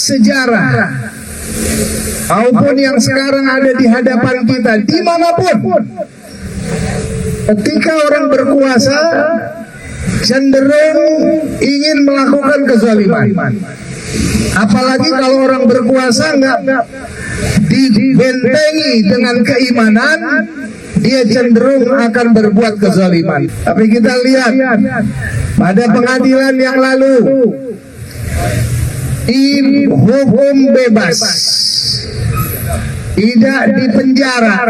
sejarah maupun yang sekarang ada di hadapan kita dimanapun, ketika orang berkuasa cenderung ingin melakukan kezaliman. Apalagi kalau orang berkuasa nggak dibentengi dengan keimanan, dia cenderung akan berbuat kezaliman. Tapi kita lihat pada pengadilan yang lalu, hukum bebas, tidak dipenjara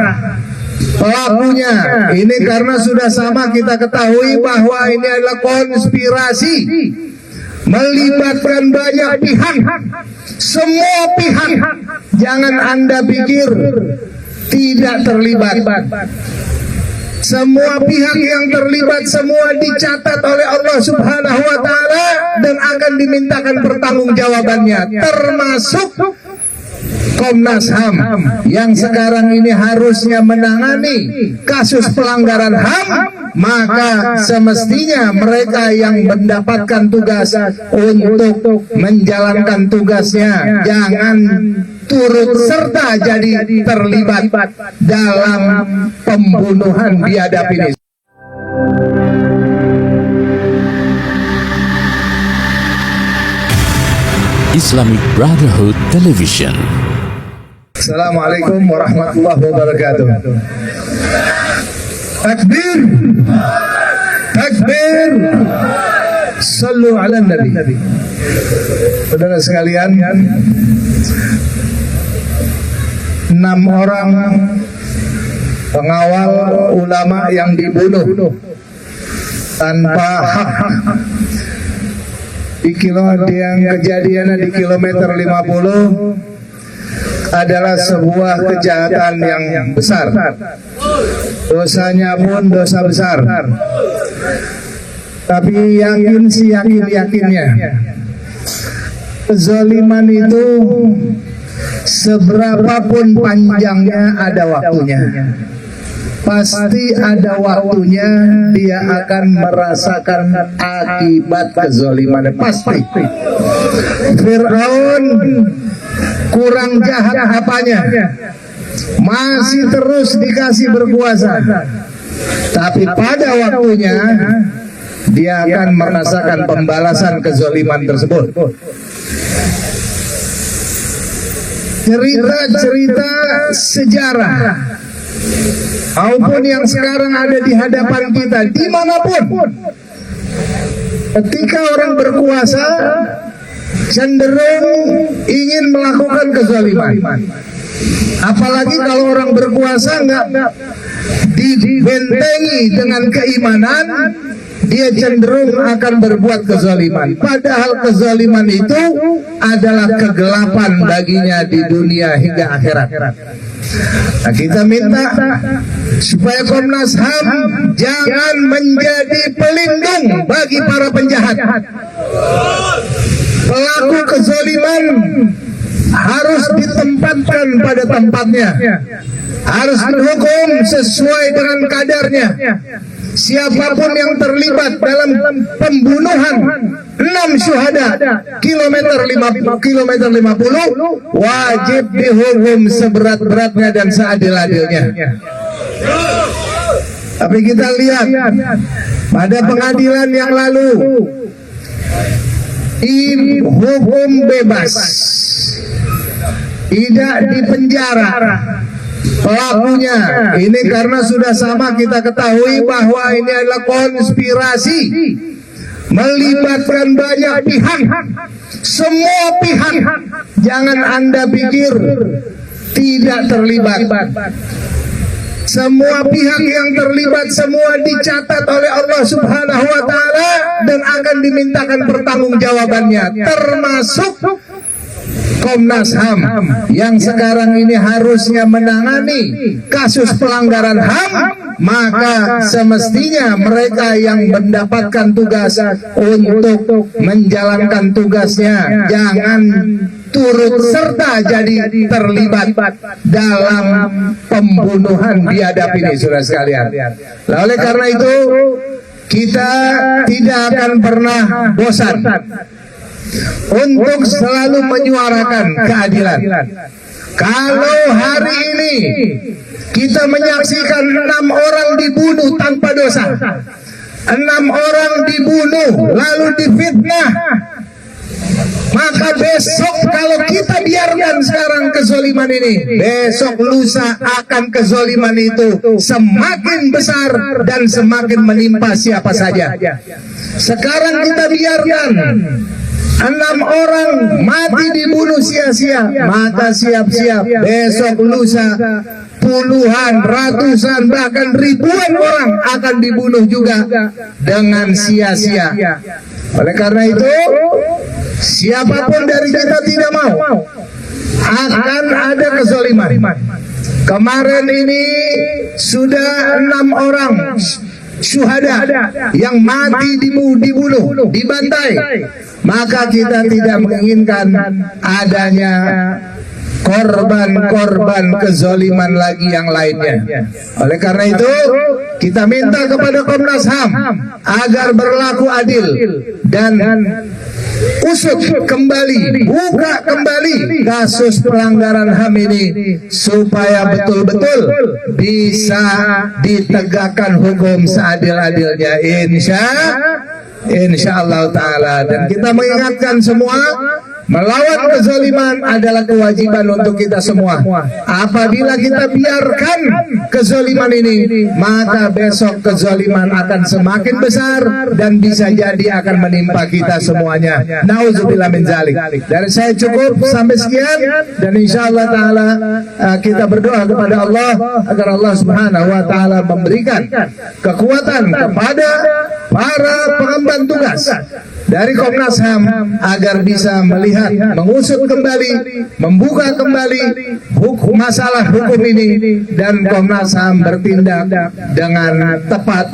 pelakunya. Ini karena sudah sama kita ketahui bahwa ini adalah konspirasi melibatkan banyak pihak, semua pihak. Jangan Anda pikir tidak terlibat. Semua pihak yang terlibat semua dicatat oleh Allah Subhanahu wa taala dan akan dimintakan pertanggungjawabannya, termasuk Komnas HAM yang sekarang ini harusnya menangani kasus pelanggaran HAM. Maka semestinya mereka yang mendapatkan tugas untuk menjalankan tugasnya jangan turut serta jadi terlibat dalam pembunuhan biadab ini. Islamic Brotherhood Television. Assalamualaikum warahmatullahi wabarakatuh. Takbir, takbir, sallu ala nabi. Saudara sekalian, 6 orang pengawal ulama yang dibunuh tanpa hak di kejadiannya di kilometer 50 adalah sebuah kejahatan yang besar. Dosanya pun dosa besar. Tapi yakinnya kezaliman itu seberapapun panjangnya ada waktunya. Pasti ada waktunya dia akan merasakan akibat kezaliman. Pasti. Fir'aun kurang jahat apanya, masih terus dikasih berkuasa, tapi pada waktunya dia akan merasakan pembalasan kezaliman tersebut. Cerita-cerita sejarah maupun yang sekarang ada di hadapan kita dimanapun, ketika orang berkuasa cenderung ingin melakukan kezaliman. Apalagi kalau orang berkuasa nggak dibentengi dengan keimanan, dia cenderung akan berbuat kezaliman. Padahal kezaliman itu adalah kegelapan baginya di dunia hingga akhirat. Nah, kita minta supaya Komnas HAM jangan menjadi pelindung bagi para penjahat. Pelaku kezaliman harus ditempatkan pada tempatnya, harus dihukum sesuai dengan kadarnya. Siapapun yang terlibat dalam pembunuhan 6 syuhada kilometer 50 wajib dihukum seberat-beratnya dan seadil-adilnya. Tapi kita lihat pada pengadilan yang lalu, hukum bebas, tidak dipenjara pelakunya. Ini karena sudah sama kita ketahui bahwa ini adalah konspirasi melibatkan banyak pihak, semua pihak. Jangan Anda pikir tidak terlibat. Semua pihak yang terlibat semua dicatat oleh Allah Subhanahu wa taala dan akan dimintakan pertanggungjawabannya, termasuk Komnas HAM yang sekarang ini harusnya menangani kasus pelanggaran HAM. Maka semestinya mereka yang mendapatkan tugas untuk menjalankan tugasnya jangan turut serta jadi terlibat dalam pembunuhan biadab ini, saudara sekalian. Nah, oleh karena itu kita tidak akan pernah bosan untuk selalu menyuarakan keadilan. Kalau hari ini kita menyaksikan 6 orang dibunuh tanpa dosa, 6 orang dibunuh lalu difitnah, maka besok kalau kita biarkan sekarang kezoliman ini, besok lusa akan kezoliman itu semakin besar dan semakin menimpa siapa saja. Sekarang kita biarkan 6 orang mati dibunuh sia-sia, maka siap-siap besok lusa puluhan, ratusan, bahkan ribuan orang akan dibunuh juga dengan sia-sia. Oleh karena itu, siapapun dari kita tidak mau akan ada kezaliman. Kemarin ini sudah 6 orang syuhada yang mati dibunuh, dibantai. Maka kita tidak menginginkan adanya korban-korban kezaliman lagi yang lainnya. Oleh karena itu, kita minta kepada Komnas HAM agar berlaku adil dan usut kembali, buka kembali kasus pelanggaran HAM ini supaya betul-betul bisa ditegakkan hukum seadil-adilnya, insya Allah Ta'ala. Dan kita mengingatkan semua, melawan kezaliman adalah kewajiban untuk kita semua. Apabila kita biarkan kezaliman ini, maka besok kezaliman akan semakin besar dan bisa jadi akan menimpa kita semuanya. Nauzubillah min dzalik. Dari saya cukup sampai sekian, dan insya Allah Ta'ala kita berdoa kepada Allah agar Allah Subhanahu wa Ta'ala memberikan kekuatan kepada para pengemban tugas dari Komnas HAM agar bisa melihat, mengusut kembali, membuka kembali masalah hukum ini, dan Komnas HAM bertindak dengan tepat.